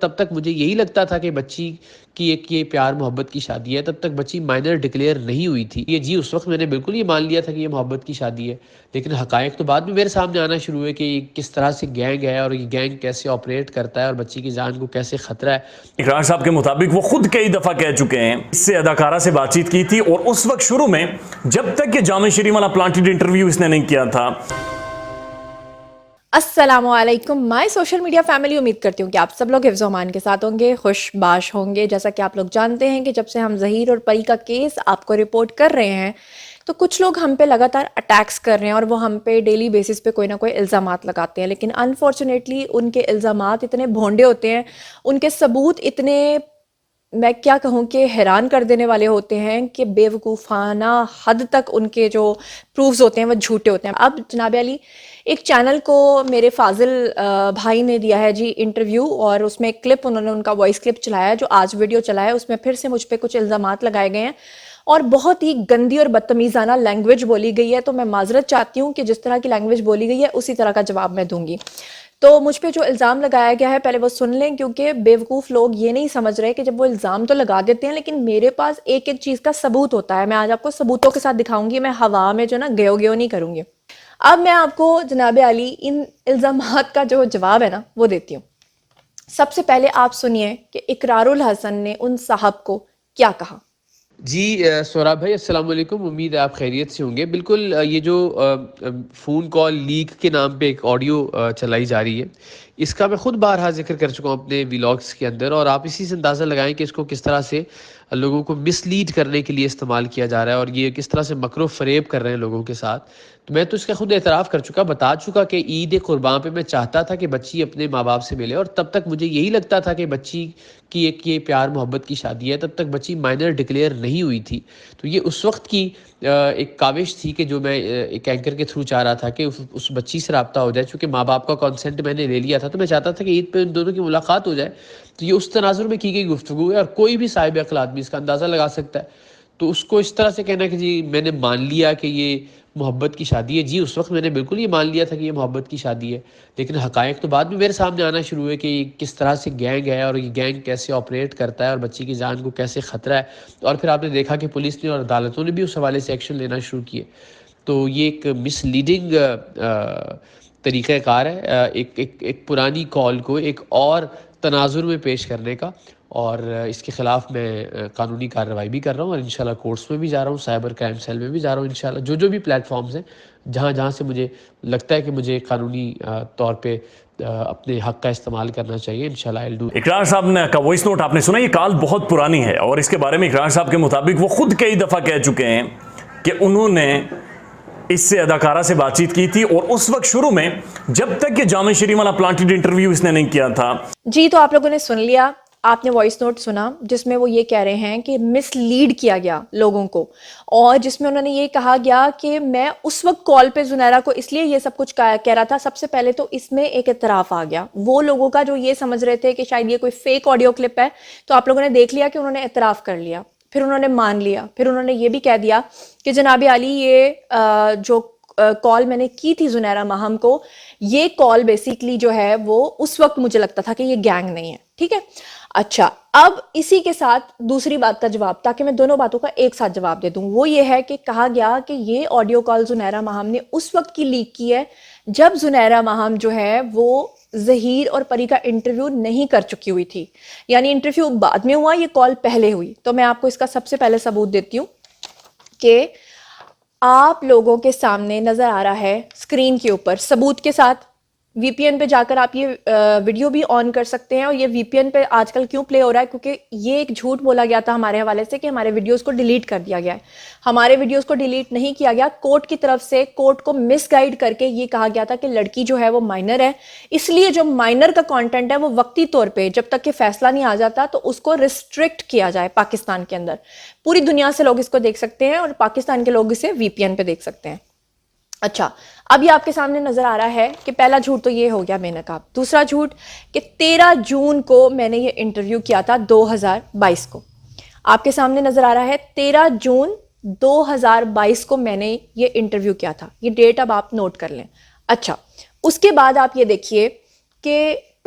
تب تک مجھے یہی لگتا تھا کہ بچی کی ایک یہ پیار محبت کی شادی ہے، تب تک بچی مائنر ڈکلیئر نہیں ہوئی تھی۔ جی اس وقت میں نے بالکل یہ مان لیا تھا کہ یہ محبت کی شادی ہے، لیکن حقائق تو بعد میں میرے سامنے آنا شروع ہوئے کہ یہ کس طرح سے گینگ ہے اور یہ گینگ کیسے آپریٹ کرتا ہے اور بچی کی جان کو کیسے خطرہ ہے۔ اقرار صاحب کے مطابق وہ خود کئی دفعہ کہہ چکے ہیں، اس سے اداکارہ سے بات چیت کی تھی، اور اس وقت شروع میں جب تک کہ جامع شریف والا پلانٹڈ انٹرویو اس نے نہیں کیا تھا۔ السلام علیکم مائی سوشل میڈیا فیملی، امید کرتی ہوں کہ آپ سب لوگ حفظ و امان کے ساتھ ہوں گے، خوش باش ہوں گے۔ جیسا کہ آپ لوگ جانتے ہیں کہ جب سے ہم ظہیر اور پری کا کیس آپ کو رپورٹ کر رہے ہیں تو کچھ لوگ ہم پہ لگاتار اٹیکس کر رہے ہیں اور وہ ہم پہ ڈیلی بیسس پہ کوئی نہ کوئی الزامات لگاتے ہیں، لیکن انفارچونیٹلی ان کے الزامات اتنے بھونڈے ہوتے ہیں، ان کے ثبوت اتنے، میں کیا کہوں کہ حیران کر دینے والے ہوتے ہیں کہ بے وقوفانہ حد تک ان کے جو پروفز ہوتے ہیں وہ جھوٹے ہوتے ہیں۔ اب جناب علی ایک چینل کو میرے فاضل بھائی نے دیا ہے جی انٹرویو، اور اس میں ایک کلپ انہوں نے ان کا وائس کلپ چلایا ہے جو آج ویڈیو چلا ہے، اس میں پھر سے مجھ پہ کچھ الزامات لگائے گئے ہیں اور بہت ہی گندی اور بدتمیزانہ لینگویج بولی گئی ہے، تو میں معذرت چاہتی ہوں کہ جس طرح کی لینگویج بولی گئی ہے اسی طرح کا جواب میں دوں گی۔ تو مجھ پہ جو الزام لگایا گیا ہے پہلے وہ سن لیں، کیونکہ بیوقوف لوگ یہ نہیں سمجھ رہے کہ جب وہ الزام تو لگا دیتے ہیں لیکن میرے پاس ایک ایک چیز کا ثبوت ہوتا ہے۔ میں آج آپ کو ثبوتوں کے ساتھ دکھاؤں گی، میں ہوا میں جو نا گیو نہیں کروں گی۔ اب میں آپ کو جناب علی ان الزامات کا جو جواب ہے نا وہ دیتی ہوں۔ سب سے پہلے آپ سنیے کہ اقرار الحسن نے ان صاحب کو کیا کہا۔ جی سوراب بھائی السلام علیکم، امید ہے آپ خیریت سے ہوں گے۔ بالکل یہ جو فون کال لیک کے نام پہ ایک آڈیو چلائی جا رہی ہے، اس کا میں خود بارہا ذکر کر چکا ہوں اپنے ویلاگس کے اندر، اور آپ اسی سے اندازہ لگائیں کہ اس کو کس طرح سے لوگوں کو مس لیڈ کرنے کے لیے استعمال کیا جا رہا ہے اور یہ کس طرح سے مکر و فریب کر رہے ہیں لوگوں کے ساتھ۔ تو میں تو اس کا خود اعتراف کر چکا، بتا چکا کہ عید قربان پہ میں چاہتا تھا کہ بچی اپنے ماں باپ سے ملے، اور تب تک مجھے یہی لگتا تھا کہ بچی کی ایک یہ پیار محبت کی شادی ہے، تب تک بچی مائنر ڈکلیئر نہیں ہوئی تھی۔ تو یہ اس وقت کی ایک کاوش تھی کہ جو میں ایک اینکر کے تھرو چاہ رہا تھا کہ اس بچی سے رابطہ ہو جائے، چونکہ ماں باپ کا کنسنٹ میں نے لے لیا تھا، تو میں چاہتا تھا کہ عید پہ ان دونوں کی ملاقات ہو جائے۔ تو یہ اس تناظر میں کی گئی گفتگو ہے اور کوئی بھی صاحب عقل آدمی اس کا اندازہ لگا سکتا ہے۔ تو اس کو اس طرح سے کہنا کہ جی میں نے مان لیا کہ یہ محبت کی شادی ہے، جی اس وقت میں نے بالکل یہ مان لیا تھا کہ یہ محبت کی شادی ہے، لیکن حقائق تو بعد میں میرے سامنے آنا شروع ہوئے کہ یہ کس طرح سے گینگ ہے اور یہ گینگ کیسے آپریٹ کرتا ہے اور بچی کی جان کو کیسے خطرہ ہے، اور پھر آپ نے دیکھا کہ پولیس نے اور عدالتوں نے بھی اس حوالے سے ایکشن لینا شروع کیے۔ تو یہ ایک مس لیڈنگ طریقہ کار ہے ایک پرانی کال کو ایک اور تناظر میں پیش کرنے کا، اور اس کے خلاف میں قانونی کارروائی بھی کر رہا ہوں، اور انشاءاللہ کورٹس میں بھی جا رہا ہوں، سائبر کرائم سیل میں بھی جا رہا ہوں انشاءاللہ، جو بھی پلیٹ فارمز ہیں جہاں سے مجھے لگتا ہے کہ مجھے قانونی طور پہ اپنے حق کا استعمال کرنا چاہیے، انشاءاللہ I'll do۔ اقرار صاحب نے کا وائس نوٹ آپ نے سنا، یہ کال بہت پرانی ہے، اور اس کے بارے میں اقرار صاحب کے مطابق وہ خود کئی دفعہ کہہ چکے ہیں کہ انہوں نے اس سے اداکارہ سے بات چیت کی تھی، اور اس وقت شروع میں جب تک کہ جامع شریف والا پلانٹڈ انٹرویو اس نے نہیں کیا تھا۔ جی تو آپ لوگوں نے سن لیا، آپ نے وائس نوٹ سنا جس میں وہ یہ کہہ رہے ہیں کہ مس لیڈ کیا گیا لوگوں کو، اور جس میں انہوں نے یہ کہا گیا کہ میں اس وقت کال پہ زنیرہ کو اس لیے یہ سب کچھ کہہ رہا تھا۔ سب سے پہلے تو اس میں ایک اعتراف آ گیا وہ لوگوں کا جو یہ سمجھ رہے تھے کہ شاید یہ کوئی فیک آڈیو کلپ ہے، تو آپ لوگوں نے دیکھ لیا کہ انہوں نے اعتراف کر لیا، پھر انہوں نے مان لیا، پھر انہوں نے یہ بھی کہہ دیا کہ جناب علی یہ جو کال میں نے کی تھی زنیرہ ماہم کو، یہ کال بیسیکلی جو ہے وہ اس وقت مجھے لگتا تھا کہ یہ گینگ نہیں ہے، ٹھیک ہے۔ اچھا، اب اسی کے ساتھ دوسری بات کا جواب، تاکہ میں دونوں باتوں کا ایک ساتھ جواب دے دوں، وہ یہ ہے کہ کہا گیا کہ یہ آڈیو کال زنیرہ ماہم نے اس وقت کی لیک کی ہے جب زنیرہ ماہم جو ہے وہ ظہیر اور پری کا انٹرویو نہیں کر چکی ہوئی تھی، یعنی انٹرویو بعد میں ہوا، یہ کال پہلے ہوئی۔ تو میں آپ کو اس کا سب سے پہلے ثبوت دیتی ہوں کہ آپ لوگوں کے سامنے نظر آ رہا ہے اسکرین کے اوپر ثبوت کے ساتھ۔ وی پی این پہ جا کر آپ یہ ویڈیو بھی آن کر سکتے ہیں، اور یہ وی پی این پہ آج کل کیوں پلے ہو رہا ہے، کیونکہ یہ ایک جھوٹ بولا گیا تھا ہمارے حوالے سے کہ ہمارے ویڈیوز کو ڈیلیٹ کر دیا گیا ہے۔ ہمارے ویڈیوز کو ڈیلیٹ نہیں کیا گیا، کورٹ کی طرف سے کورٹ کو مس گائیڈ کر کے یہ کہا گیا تھا کہ لڑکی جو ہے وہ مائنر ہے، اس لیے جو مائنر کا کانٹینٹ ہے وہ وقتی طور پہ جب تک کہ فیصلہ نہیں آ جاتا تو اس کو ریسٹرکٹ کیا جائے پاکستان کے اندر۔ پوری دنیا سے لوگ اس کو دیکھ سکتے ہیں اور پاکستان کے لوگ اسے وی پی این پہ دیکھ سکتے ہیں۔ اچھا، اب یہ آپ کے سامنے نظر آ رہا ہے کہ پہلا جھوٹ تو یہ ہو گیا بے نقاب۔ دوسرا جھوٹ کہ 13 جون کو میں نے یہ انٹرویو کیا تھا 2022 کو، آپ کے سامنے نظر آ رہا ہے 13 جون 2022 کو میں نے یہ انٹرویو کیا تھا، یہ ڈیٹ اب آپ نوٹ کر لیں۔ اچھا، اس کے بعد آپ یہ دیکھیے کہ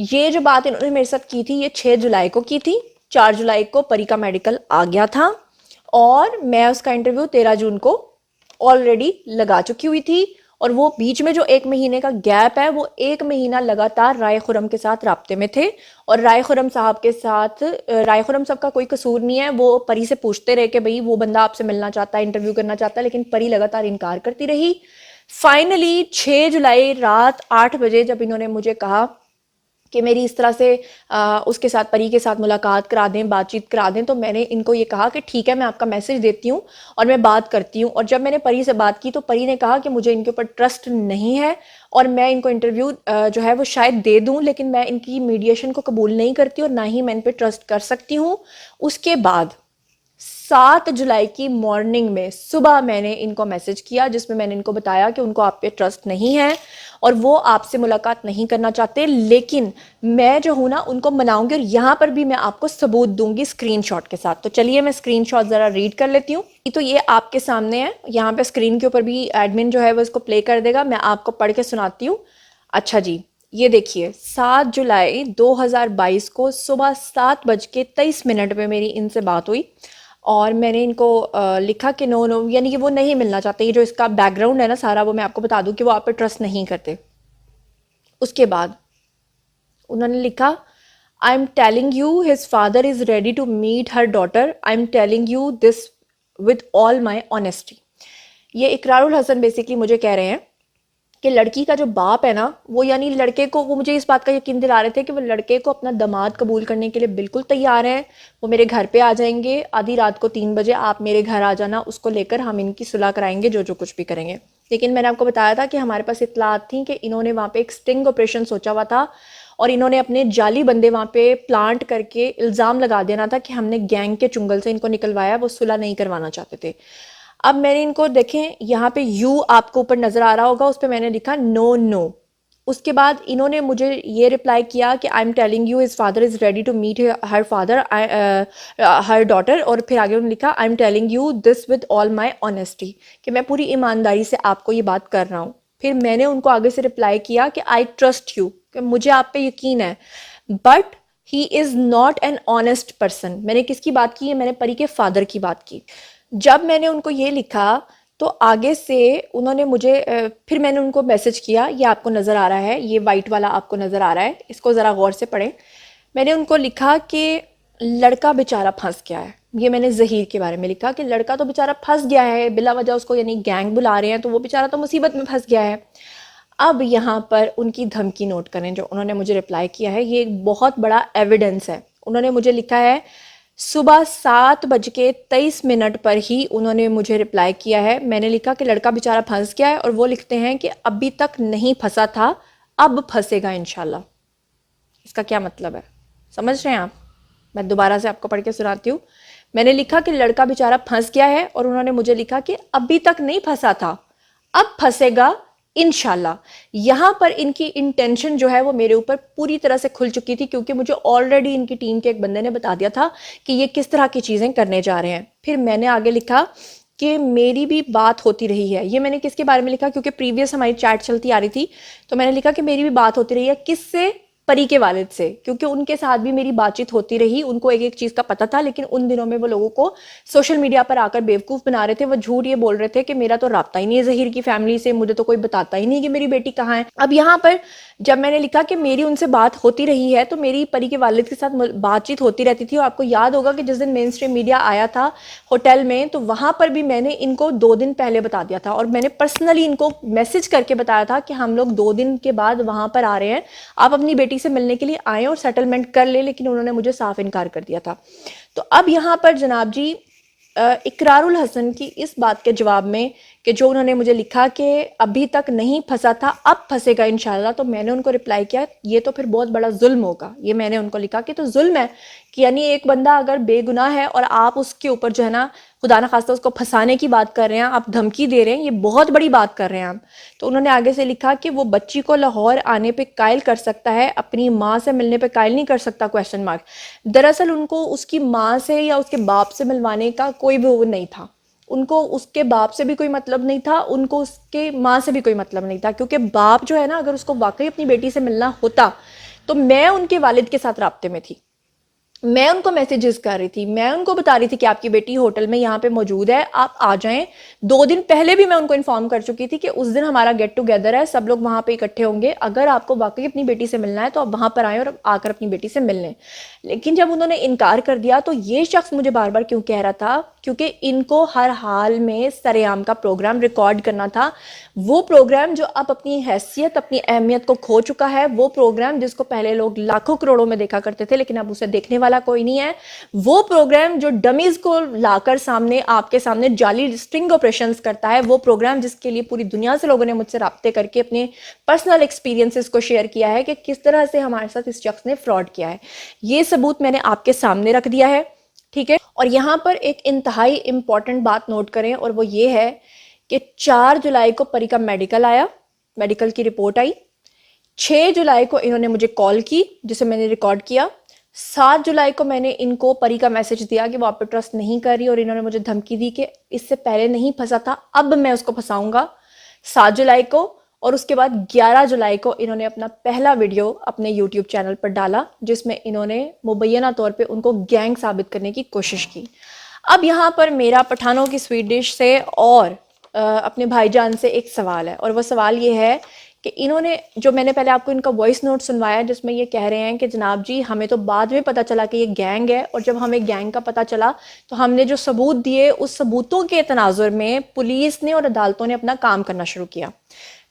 یہ جو بات انہوں نے میرے ساتھ کی تھی یہ 6 جولائی کو کی تھی. 4 جولائی کو پری کا میڈیکل آ گیا تھا اور میں اس کا انٹرویو 13 جون کو آلریڈی لگا چکی ہوئی تھی. اور وہ بیچ میں جو 1 مہینے کا گیپ ہے وہ 1 مہینہ لگاتار رائے خرم کے ساتھ رابطے میں تھے. اور رائے خرم صاحب کے ساتھ رائے خرم صاحب کا کوئی قصور نہیں ہے, وہ پری سے پوچھتے رہے کہ بھئی وہ بندہ آپ سے ملنا چاہتا ہے, انٹرویو کرنا چاہتا ہے, لیکن پری لگاتار انکار کرتی رہی. فائنلی 6 جولائی رات 8 بجے جب انہوں نے مجھے کہا کہ میری اس طرح سے اس کے ساتھ پری کے ساتھ ملاقات کرا دیں, بات چیت کرا دیں, تو میں نے ان کو یہ کہا کہ ٹھیک ہے میں آپ کا میسج دیتی ہوں اور میں بات کرتی ہوں. اور جب میں نے پری سے بات کی تو پری نے کہا کہ مجھے ان کے اوپر ٹرسٹ نہیں ہے اور میں ان کو انٹرویو جو ہے وہ شاید دے دوں, لیکن میں ان کی میڈیشن کو قبول نہیں کرتی اور نہ ہی میں ان پہ ٹرسٹ کر سکتی ہوں. اس کے بعد 7 جولائی کی مارننگ میں صبح میں نے ان کو میسج کیا جس میں نے ان کو بتایا کہ ان کو آپ پہ ٹرسٹ نہیں ہے اور وہ آپ سے ملاقات نہیں کرنا چاہتے, لیکن میں جو ہوں نا ان کو مناؤں گی اور یہاں پر بھی میں آپ کو ثبوت دوں گی اسکرین شاٹ کے ساتھ. تو چلیے میں اسکرین شاٹ ذرا ریڈ کر لیتی ہوں. تو یہ آپ کے سامنے ہے, یہاں پہ اسکرین کے اوپر بھی ایڈمن جو ہے وہ اس کو پلے کر دے گا, میں آپ کو پڑھ کے سناتی ہوں. اچھا جی, یہ دیکھیے 7 جولائی 2022 کو صبح 7:23 پہ میری ان سے بات ہوئی اور میں نے ان کو لکھا کہ نو یعنی کہ وہ نہیں ملنا چاہتے. یہ جو اس کا بیک گراؤنڈ ہے نا سارا وہ میں آپ کو بتا دوں کہ وہ آپ پہ ٹرسٹ نہیں کرتے. اس کے بعد انہوں نے لکھا I am telling you his father is ready to meet her daughter, I am telling you this with all my honesty. یہ اقرار الحسن بیسکلی مجھے کہہ رہے ہیں کہ لڑکی کا جو باپ ہے نا وہ یعنی لڑکے کو, وہ مجھے اس بات کا یقین دلا رہے تھے کہ وہ لڑکے کو اپنا داماد قبول کرنے کے لیے بالکل تیار ہیں. وہ میرے گھر پہ آ جائیں گے آدھی رات کو 3 بجے, آپ میرے گھر آ جانا, اس کو لے کر ہم ان کی صلح کرائیں گے جو کچھ بھی کریں گے. لیکن میں نے آپ کو بتایا تھا کہ ہمارے پاس اطلاعات تھیں کہ انہوں نے وہاں پہ ایک سٹنگ آپریشن سوچا ہوا تھا اور انہوں نے اپنے جعلی بندے وہاں پہ پلانٹ کر کے الزام لگا دینا تھا کہ ہم نے گینگ کے چنگل سے ان کو نکلوایا, وہ صلح نہیں کروانا چاہتے تھے. اب میں نے ان کو دیکھیں یہاں پہ یو آپ کو اوپر نظر آ رہا ہوگا, اس پہ میں نے لکھا نو. اس کے بعد انہوں نے مجھے یہ رپلائی کیا کہ I am telling you his father is ready to meet her father her daughter, اور پھر آگے انہوں نے لکھا I am telling you this with all my honesty, کہ میں پوری ایمانداری سے آپ کو یہ بات کر رہا ہوں. پھر میں نے ان کو آگے سے رپلائی کیا کہ آئی ٹرسٹ یو, کہ مجھے آپ پہ یقین ہے, but he is not an honest person. میں نے کس کی بات کی ہے؟ میں نے پری کے فادر کی بات کی. جب میں نے ان کو یہ لکھا تو آگے سے انہوں نے مجھے پھر میں نے ان کو میسج کیا, یہ آپ کو نظر آ رہا ہے, یہ وائٹ والا آپ کو نظر آ رہا ہے, اس کو ذرا غور سے پڑھیں. میں نے ان کو لکھا کہ لڑکا بیچارہ پھنس گیا ہے. یہ میں نے ظہیر کے بارے میں لکھا کہ لڑکا تو بیچارہ پھنس گیا ہے بلا وجہ, اس کو یعنی گینگ بلا رہے ہیں تو وہ بیچارہ تو مصیبت میں پھنس گیا ہے. اب یہاں پر ان کی دھمکی نوٹ کریں جو انہوں نے مجھے رپلائی کیا ہے, یہ ایک بہت بڑا ایویڈنس ہے. انہوں نے مجھے لکھا ہے صبح 7:23 پر ہی انہوں نے مجھے رپلائی کیا ہے. میں نے لکھا کہ لڑکا بیچارہ پھنس گیا ہے, اور وہ لکھتے ہیں کہ ابھی تک نہیں پھنسا تھا, اب پھنسے گا انشاءاللہ. اس کا کیا مطلب ہے سمجھ رہے ہیں آپ؟ میں دوبارہ سے آپ کو پڑھ کے سناتی ہوں. میں نے لکھا کہ لڑکا بیچارہ پھنس گیا ہے اور انہوں نے مجھے لکھا کہ ابھی تک نہیں پھنسا تھا, اب پھنسے گا انشاءاللہ. یہاں پر ان کی انٹینشن جو ہے وہ میرے اوپر پوری طرح سے کھل چکی تھی, کیونکہ مجھے آلریڈی ان کی ٹیم کے ایک بندے نے بتا دیا تھا کہ یہ کس طرح کی چیزیں کرنے جا رہے ہیں. پھر میں نے آگے لکھا کہ میری بھی بات ہوتی رہی ہے. یہ میں نے کس کے بارے میں لکھا کیونکہ پریویس ہماری چیٹ چلتی آ رہی تھی, تو میں نے لکھا کہ میری بھی بات ہوتی رہی ہے. کس سے؟ پری کے والد سے, کیونکہ ان کے ساتھ بھی میری بات چیت ہوتی رہی. ان کو ایک ایک چیز کا پتہ تھا, لیکن ان دنوں میں وہ لوگوں کو سوشل میڈیا پر آ کر بیوقوف بنا رہے تھے. وہ جھوٹ یہ بول رہے تھے کہ میرا تو رابطہ ہی نہیں ہے ظہیر کی فیملی سے, مجھے تو کوئی بتاتا ہی نہیں کہ میری بیٹی کہاں ہے. اب یہاں پر جب میں نے لکھا کہ میری ان سے بات ہوتی رہی ہے, تو میری پری کے والد کے ساتھ بات چیت ہوتی رہتی تھی. اور آپ کو یاد ہوگا کہ جس دن مین اسٹریم میڈیا آیا تھا ہوٹل میں, تو وہاں پر بھی میں نے ان کو 2 دن پہلے بتا دیا تھا, اور میں نے پرسنلی ان کو میسج کر کے بتایا تھا کہ ہم لوگ 2 دن کے بعد وہاں پر آ رہے ہیں, آپ اپنی بیٹی سے ملنے کے لیے آئیں اور سیٹلمنٹ کر لیں. لیکن انہوں نے مجھے صاف انکار کر دیا تھا. تو اب یہاں پر جناب جی اقرار الحسن کی اس بات کے جواب میں کہ جو انہوں نے مجھے لکھا کہ ابھی تک نہیں پھنسا تھا, اب پھنسے گا انشاءاللہ, تو میں نے ان کو رپلائی کیا یہ تو پھر بہت بڑا ظلم ہوگا. یہ میں نے ان کو لکھا کہ تو ظلم ہے کہ یعنی ایک بندہ اگر بے گناہ ہے اور آپ اس کے اوپر جو ہے نا خدا نخواستہ اس کو پھنسانے کی بات کر رہے ہیں, آپ دھمکی دے رہے ہیں, یہ بہت بڑی بات کر رہے ہیں آپ. تو انہوں نے آگے سے لکھا کہ وہ بچی کو لاہور آنے پہ قائل کر سکتا ہے, اپنی ماں سے ملنے پہ قائل نہیں کر سکتا کویسچن مارک. دراصل ان کو اس کی ماں سے یا اس کے باپ سے ملوانے کا کوئی بھی وہ نہیں تھا. ان کو اس کے باپ سے بھی کوئی مطلب نہیں تھا, ان کو اس کے ماں سے بھی کوئی مطلب نہیں تھا, کیونکہ باپ جو ہے نا اگر اس کو واقعی اپنی بیٹی سے ملنا ہوتا تو میں ان کے والد کے ساتھ رابطے میں تھی, میں ان کو میسیجز کر رہی تھی, میں ان کو بتا رہی تھی کہ آپ کی بیٹی ہوٹل میں یہاں پہ موجود ہے, آپ آ جائیں. 2 دن پہلے بھی میں ان کو انفارم کر چکی تھی کہ اس دن ہمارا گیٹ ٹوگیدر ہے, سب لوگ وہاں پہ اکٹھے ہوں گے, اگر آپ کو واقعی اپنی بیٹی سے ملنا ہے تو آپ وہاں پر آئیں اور آ کر اپنی بیٹی سے مل لیں. لیکن جب انہوں نے انکار کر دیا تو یہ شخص مجھے بار بار کیوں کہہ رہا تھا, کیونکہ ان کو ہر حال میں سرعام کا پروگرام ریکارڈ کرنا تھا, وہ پروگرام جو اب اپنی حیثیت اپنی اہمیت کو کھو چکا ہے, وہ پروگرام جس کو پہلے لوگ لاکھوں کروڑوں میں دیکھا کرتے تھے لیکن اب اسے دیکھنے والا کوئی نہیں ہے, وہ پروگرام جو ڈمیز کو لا کر سامنے آپ کے سامنے جعلی اسٹنگ آپریشنز کرتا ہے, وہ پروگرام جس کے لیے پوری دنیا سے لوگوں نے مجھ سے رابطے کر کے اپنے پرسنل ایکسپیرینسز کو شیئر کیا ہے کہ کس طرح سے ہمارے ساتھ اس شخص نے فراڈ کیا ہے, یہ ثبوت میں نے آپ کے سامنے رکھ دیا ہے. ٹھیک ہے, اور یہاں پر ایک انتہائی امپورٹنٹ بات نوٹ کریں, اور وہ یہ ہے کہ 4 جولائی کو پری کا میڈیکل آیا, میڈیکل کی رپورٹ آئی. 6 جولائی کو انہوں نے مجھے کال کی جسے میں نے ریکارڈ کیا. 7 جولائی کو میں نے ان کو پری کا میسج دیا کہ وہ آپ پہ ٹرسٹ نہیں کر رہی, اور انہوں نے مجھے دھمکی دی کہ اس سے پہلے نہیں پھنسا تھا اب میں اس کو پھنساؤں گا. 7 جولائی کو, اور اس کے بعد 11 جولائی کو انہوں نے اپنا پہلا ویڈیو اپنے یوٹیوب چینل پر ڈالا جس میں انہوں نے مبینہ طور پہ ان کو گینگ ثابت کرنے کی کوشش کی. اب یہاں پر میرا پٹھانوں کی سویٹ ڈش سے اور اپنے بھائی جان سے ایک سوال ہے, اور وہ سوال یہ ہے کہ انہوں نے جو میں نے پہلے آپ کو ان کا وائس نوٹ سنوایا جس میں یہ کہہ رہے ہیں کہ جناب جی ہمیں تو بعد میں پتہ چلا کہ یہ گینگ ہے, اور جب ہمیں گینگ کا پتہ چلا تو ہم نے جو ثبوت دیے اس ثبوتوں کے تناظر میں پولیس نے اور عدالتوں نے اپنا کام کرنا شروع کیا.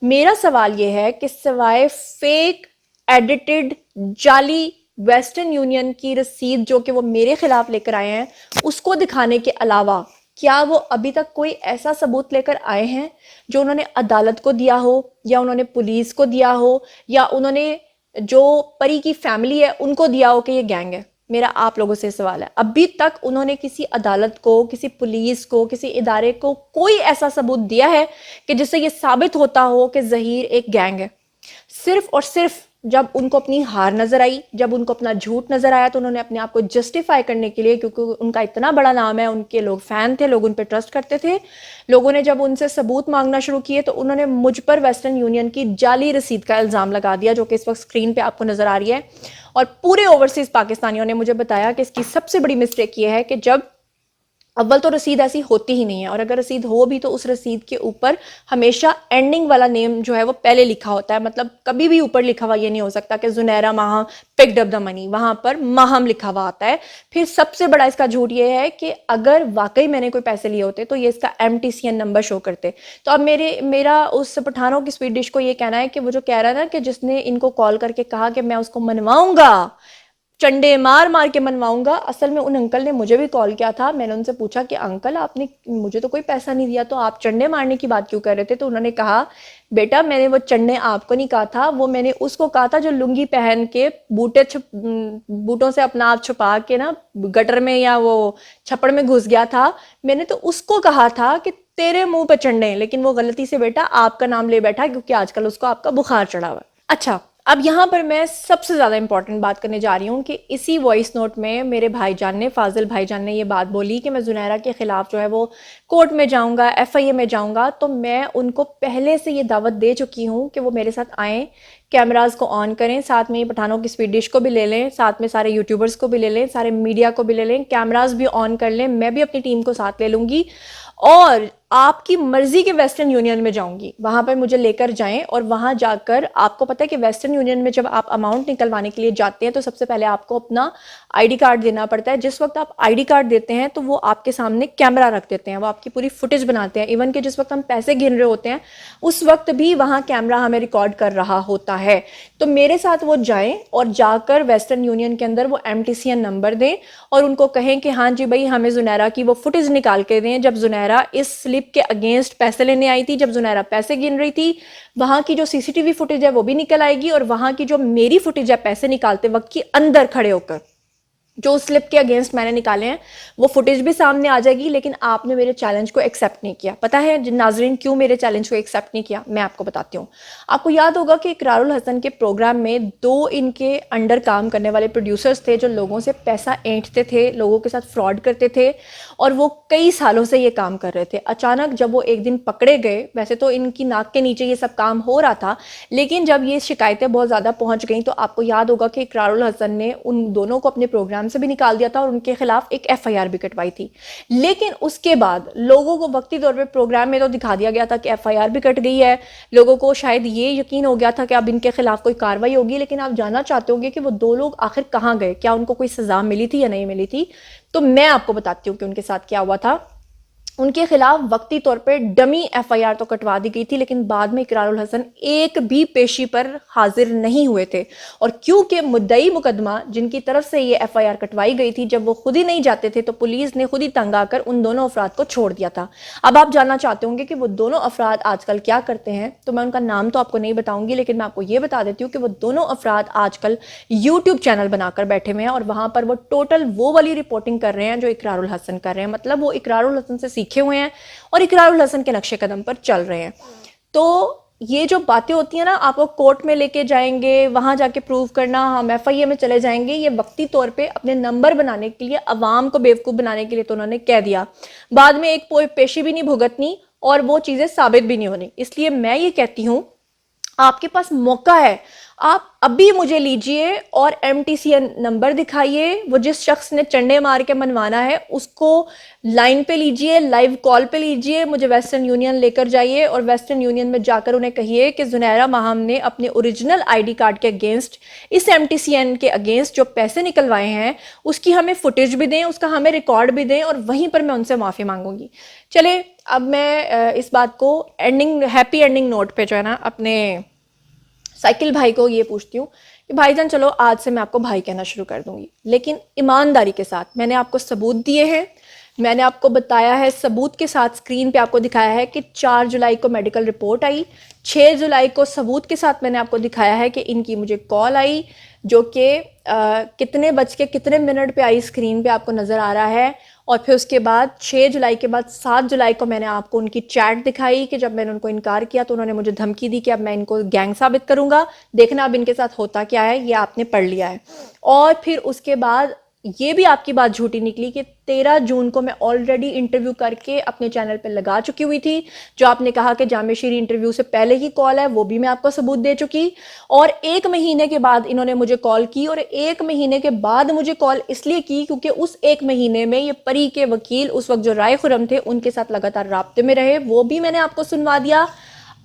میرا سوال یہ ہے کہ سوائے فیک ایڈیٹڈ جعلی ویسٹرن یونین کی رسید جو کہ وہ میرے خلاف لے کر آئے ہیں اس کو دکھانے کے علاوہ کیا وہ ابھی تک کوئی ایسا ثبوت لے کر آئے ہیں جو انہوں نے عدالت کو دیا ہو, یا انہوں نے پولیس کو دیا ہو, یا انہوں نے جو پری کی فیملی ہے ان کو دیا ہو کہ یہ گینگ ہے؟ میرا آپ لوگوں سے سوال ہے, ابھی تک انہوں نے کسی عدالت کو, کسی پولیس کو, کسی ادارے کو کوئی ایسا ثبوت دیا ہے کہ جس سے یہ ثابت ہوتا ہو کہ ظہیر ایک گینگ ہے؟ صرف اور صرف جب ان کو اپنی ہار نظر آئی, جب ان کو اپنا جھوٹ نظر آیا تو انہوں نے اپنے آپ کو جسٹیفائی کرنے کے لیے, کیونکہ ان کا اتنا بڑا نام ہے, ان کے لوگ فین تھے, لوگ ان پہ ٹرسٹ کرتے تھے, لوگوں نے جب ان سے ثبوت مانگنا شروع کیے تو انہوں نے مجھ پر ویسٹرن یونین کی جعلی رسید کا الزام لگا دیا جو کہ اس وقت اسکرین پہ آپ کو نظر آ رہی ہے. اور پورے اوورسیز پاکستانیوں نے مجھے بتایا کہ اس کی سب سے بڑی مسٹیک یہ ہے کہ جب اول تو رسید ایسی ہوتی ہی نہیں ہے, اور اگر رسید ہو بھی تو اس رسید کے اوپر ہمیشہ اینڈنگ والا نیم جو ہے وہ پہلے لکھا ہوتا ہے, مطلب کبھی بھی اوپر لکھا ہوا یہ نہیں ہو سکتا کہ زنیرہ ماہم پکڈ اپ دا منی, وہاں پر ماہم لکھا ہوا آتا ہے. پھر سب سے بڑا اس کا جھوٹ یہ ہے کہ اگر واقعی میں نے کوئی پیسے لیے ہوتے تو یہ اس کا MTCN نمبر شو کرتے. تو اب میرا اس پٹھانوں کی سویٹ ڈش کو یہ کہنا ہے کہ وہ جو کہہ رہا ہے نا کہ جس نے ان کو کال کر کے کہا کہ میں اس کو منواؤں گا, چنڈے مار مار کے منواؤں گا, اصل میں ان انکل نے مجھے بھی کال کیا تھا. میں نے ان سے پوچھا کہ انکل آپ نے مجھے تو کوئی پیسہ نہیں دیا تو آپ چنڈے مارنے کی بات کیوں کر رہے تھے؟ تو انہوں نے کہا بیٹا میں نے وہ چنڈے آپ کو نہیں کہا تھا, وہ میں نے اس کو کہا تھا جو لنگی پہن کے بوٹوں سے اپنا آپ چھپا کے نا گٹر میں یا وہ چھپڑ میں گھس گیا تھا, میں نے تو اس کو کہا تھا کہ تیرے منہ پہ چنڈے, لیکن وہ غلطی سے بیٹا آپ کا نام لے بیٹھا کیونکہ آج کل اس کو آپ کا بخار چڑھا ہوا ہے. اچھا, اب یہاں پر میں سب سے زیادہ امپورٹنٹ بات کرنے جا رہی ہوں کہ اسی وائس نوٹ میں میرے بھائی جان نے, فاضل بھائی جان نے یہ بات بولی کہ میں زنیرہ کے خلاف جو ہے وہ کورٹ میں جاؤں گا, FIA میں جاؤں گا. تو میں ان کو پہلے سے یہ دعوت دے چکی ہوں کہ وہ میرے ساتھ آئیں, کیمراز کو آن کریں, ساتھ میں یہ پٹھانوں کی سویٹ ڈش کو بھی لے لیں, ساتھ میں سارے یوٹیوبرز کو بھی لے لیں, سارے میڈیا کو بھی لے لیں, کیمراز بھی آن کر لیں, میں بھی اپنی ٹیم کو ساتھ لے لوں گی, اور آپ کی مرضی کے ویسٹرن یونین میں جاؤں گی, وہاں پر مجھے لے کر جائیں. اور وہاں جا کر آپ کو پتہ ہے کہ ویسٹرن یونین میں جب آپ اماؤنٹ نکلوانے کے لیے جاتے ہیں تو سب سے پہلے آپ کو اپنا ID کارڈ دینا پڑتا ہے. جس وقت آپ ID کارڈ دیتے ہیں تو وہ آپ کے سامنے کیمرہ رکھ دیتے ہیں, وہ آپ کی پوری فوٹیج بناتے ہیں. ایون کہ جس وقت ہم پیسے گن رہے ہوتے ہیں اس وقت بھی وہاں کیمرہ ہمیں ریکارڈ کر رہا ہوتا ہے. تو میرے ساتھ وہ جائیں اور جا کر ویسٹرن یونین کے اندر وہ MTCN نمبر دیں اور ان کو کہیں کہ ہاں جی بھائی ہمیں زنیرہ کی وہ فوٹیج نکال کے دیں جب زنیرہ اس سلپ کے اگینسٹ پیسے لینے آئی تھی, جب زنیرہ پیسے گن رہی تھی. وہاں کی جو CCTV فوٹیج ہے وہ بھی نکل آئے گی, اور وہاں کی جو میری فوٹیج ہے پیسے نکالتے وقت کی اندر کھڑے ہو کر جو سلپ کے اگینسٹ میں نے نکالے ہیں وہ فوٹیج بھی سامنے آ جائے گی، لیکن آپ نے میرے چیلنج کو ایکسیپٹ نہیں کیا. پتہ ہے ناظرین کیوں میرے چیلنج کو ایکسیپٹ نہیں کیا؟ میں آپ کو بتاتی ہوں. آپ کو یاد ہوگا کہ اقرار الحسن کے پروگرام میں 2 ان کے انڈر کام کرنے والے پروڈیوسرز تھے جو لوگوں سے پیسہ اینٹتے تھے، لوگوں کے ساتھ فراڈ کرتے تھے، اور وہ کئی سالوں سے یہ کام کر رہے تھے. اچانک جب وہ ایک دن پکڑے گئے، ویسے تو ان کی ناک کے نیچے یہ سب کام ہو رہا تھا، لیکن جب یہ شکایتیں بہت زیادہ پہنچ گئیں تو آپ کو یاد ہوگا کہ اقرار الحسن نے ان دونوں کو اپنے پروگرام سے بھی نکال دیا تھا اور ان کے خلاف ایک FIR بھی کٹوائی تھی. لیکن اس کے بعد لوگوں کو وقتی طور پہ پروگرام میں تو دکھا دیا گیا تھا کہ FIR بھی کٹ گئی ہے، لوگوں کو شاید یہ یقین ہو گیا تھا کہ اب ان کے خلاف کوئی کارروائی ہوگی. لیکن آپ جاننا چاہتے ہوں گے کہ وہ 2 لوگ آخر کہاں گئے، کیا ان کو کوئی سزا ملی تھی یا نہیں ملی تھی؟ تو میں آپ کو بتاتی ہوں کہ ان کے ساتھ کیا ہوا تھا. ان کے خلاف وقتی طور پہ ڈمی FIR تو کٹوا دی گئی تھی، لیکن بعد میں اقرار الحسن ایک بھی پیشی پر حاضر نہیں ہوئے تھے. اور کیونکہ مدعی مقدمہ جن کی طرف سے یہ FIR کٹوائی گئی تھی، جب وہ خود ہی نہیں جاتے تھے تو پولیس نے خود ہی تنگ آ کر ان دونوں افراد کو چھوڑ دیا تھا. اب آپ جاننا چاہتے ہوں گے کہ وہ دونوں افراد آج کل کیا کرتے ہیں، تو میں ان کا نام تو آپ کو نہیں بتاؤں گی، لیکن میں آپ کو یہ بتا دیتی ہوں کہ وہ دونوں افراد آج کل YouTube چینل بنا کر بیٹھے ہوئے ہیں، اور وہاں پر وہ ٹوٹل وہ والی رپورٹنگ کر رہے ہیں جو اقرار الحسن کر رہے ہیں. مطلب وہ اقرار الحسن سے سیکھے ہوئے ہیں اور اقرار الحسن کے نقش قدم پر چل رہے ہیں. تو یہ جو باتیں ہوتی ہیں نا، آپ کو کورٹ میں لے کے جائیں گے، وہاں جا کے پروف کرنا، ہم FIA میں چلے جائیں گے، یہ وقتی طور پہ اپنے نمبر بنانے کے لیے، عوام کو بیوقوف بنانے کے لیے تو انہوں نے کہہ دیا. بعد میں ایک پیشی بھی نہیں بھگتنی اور وہ چیزیں ثابت بھی نہیں ہونی. اس لیے میں یہ کہتی ہوں آپ کے پاس موقع ہے، آپ ابھی مجھے لیجئے اور MTCN نمبر دکھائیے، وہ جس شخص نے چنڈے مار کے منوانا ہے اس کو لائن پہ لیجئے، لائیو کال پہ لیجئے، مجھے ویسٹرن یونین لے کر جائیے اور ویسٹرن یونین میں جا کر انہیں کہیے کہ زنیرہ ماہم نے اپنے اوریجنل ID کارڈ کے اگینسٹ، اس MTCN کے اگینسٹ جو پیسے نکلوائے ہیں اس کی ہمیں فوٹیج بھی دیں، اس کا ہمیں ریکارڈ بھی دیں، اور وہیں پر میں ان سے معافی مانگوں گی. چلے اب میں اس بات کو ہیپی اینڈنگ نوٹ پہ جو ہے نا اپنے سائیکل بھائی کو یہ پوچھتی ہوں کہ بھائی جان چلو آج سے میں آپ کو بھائی کہنا شروع کر دوں گی، لیکن ایمانداری کے ساتھ. میں نے آپ کو ثبوت دیے ہیں، میں نے آپ کو بتایا ہے، ثبوت کے ساتھ اسکرین پہ آپ کو دکھایا ہے کہ 4 جولائی کو میڈیکل رپورٹ آئی، 6 جولائی کو ثبوت کے ساتھ میں نے آپ کو دکھایا ہے کہ ان کی مجھے کال آئی جو کہ کتنے بج کے کتنے منٹ پہ آئی، اسکرین پہ آپ کو نظر آ رہا ہے. اور پھر اس کے بعد 6 جولائی کے بعد 7 جولائی کو میں نے آپ کو ان کی چیٹ دکھائی کہ جب میں نے ان کو انکار کیا تو انہوں نے مجھے دھمکی دی کہ اب میں ان کو گینگ ثابت کروں گا، دیکھنا اب ان کے ساتھ ہوتا کیا ہے، یہ آپ نے پڑھ لیا ہے. اور پھر اس کے بعد یہ بھی آپ کی بات جھوٹی نکلی کہ 13 جون کو میں آلریڈی انٹرویو کر کے اپنے چینل پہ لگا چکی ہوئی تھی، جو آپ نے کہا کہ جامع شیری انٹرویو سے پہلے کی کال ہے، وہ بھی میں آپ کو ثبوت دے چکی. اور 1 مہینے کے بعد انہوں نے مجھے کال کی، اور 1 مہینے کے بعد مجھے کال اس لیے کی کیونکہ اس 1 مہینے میں یہ پری کے وکیل اس وقت جو رائے خرم تھے ان کے ساتھ لگاتار رابطے میں رہے، وہ بھی میں نے آپ کو سنوا دیا.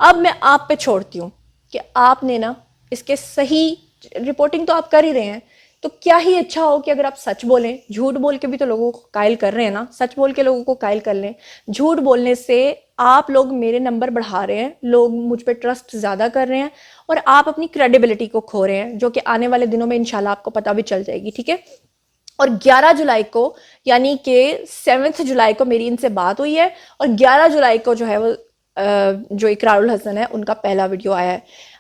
اب میں آپ پہ چھوڑتی ہوں کہ آپ نے نا اس کے صحیح رپورٹنگ تو آپ کر ہی رہے ہیں، تو کیا ہی اچھا ہو کہ اگر آپ سچ بولیں. جھوٹ بول کے بھی تو لوگوں کو قائل کر رہے ہیں نا، سچ بول کے لوگوں کو قائل کر لیں. جھوٹ بولنے سے آپ لوگ میرے نمبر بڑھا رہے ہیں، لوگ مجھ پہ ٹرسٹ زیادہ کر رہے ہیں، اور آپ اپنی کریڈیبلٹی کو کھو رہے ہیں، جو کہ آنے والے دنوں میں انشاءاللہ آپ کو پتہ بھی چل جائے گی. ٹھیک ہے؟ اور 11 جولائی کو یعنی کہ 7 جولائی کو میری ان سے بات ہوئی ہے، اور 11 جولائی کو جو ہے وہ جو اقرار الحسن ہے ان کا پہلا ویڈیو آیا ہے.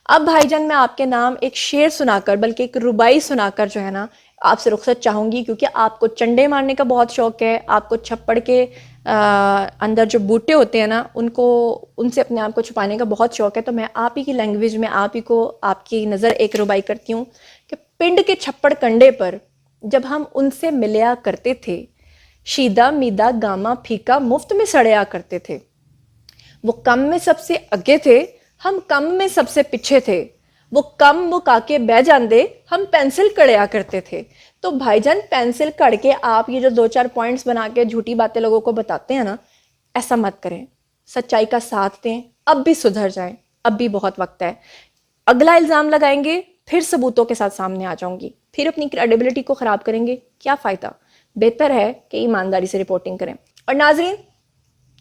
اب بھائی جان میں آپ کے نام ایک شعر سنا کر، بلکہ ایک ربائی سنا کر جو ہے نا آپ سے رخصت چاہوں گی، کیونکہ آپ کو چنڈے مارنے کا بہت شوق ہے، آپ کو چھپڑ کے اندر جو بوٹے ہوتے ہیں نا ان سے اپنے آپ کو چھپانے کا بہت شوق ہے. تو میں آپ ہی کی لینگویج میں آپ ہی کو آپ کی نظر ایک ربائی کرتی ہوں کہ پنڈ کے چھپڑ کنڈے پر جب ہم ان سے ملیا کرتے تھے، شیدہ میدہ گاما پھیکا مفت میں سڑیا کرتے تھے. وہ کم میں سب سے آگے تھے، ہم کم میں سب سے پیچھے تھے. وہ کم مکا کے بہ جاندے، ہم پینسل کڑیا کرتے تھے. تو بھائی جان پینسل کڑ کے آپ یہ جو 2-4 پوائنٹس بنا کے جھوٹی باتیں لوگوں کو بتاتے ہیں نا، ایسا مت کریں. سچائی کا ساتھ دیں، اب بھی سدھر جائیں، اب بھی بہت وقت ہے. اگلا الزام لگائیں گے پھر ثبوتوں کے ساتھ سامنے آ جاؤں گی، پھر اپنی کریڈیبلٹی کو خراب کریں گے، کیا فائدہ؟ بہتر ہے کہ ایمانداری سے رپورٹنگ کریں. اور ناظرین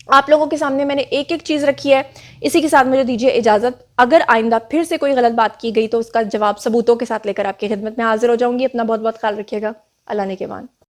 آپ لوگوں کے سامنے میں نے ایک ایک چیز رکھی ہے، اسی کے ساتھ مجھے دیجیے اجازت. اگر آئندہ پھر سے کوئی غلط بات کی گئی تو اس کا جواب ثبوتوں کے ساتھ لے کر آپ کی خدمت میں حاضر ہو جاؤں گی. اپنا بہت بہت خیال رکھیے گا. اللہ نے کے مان.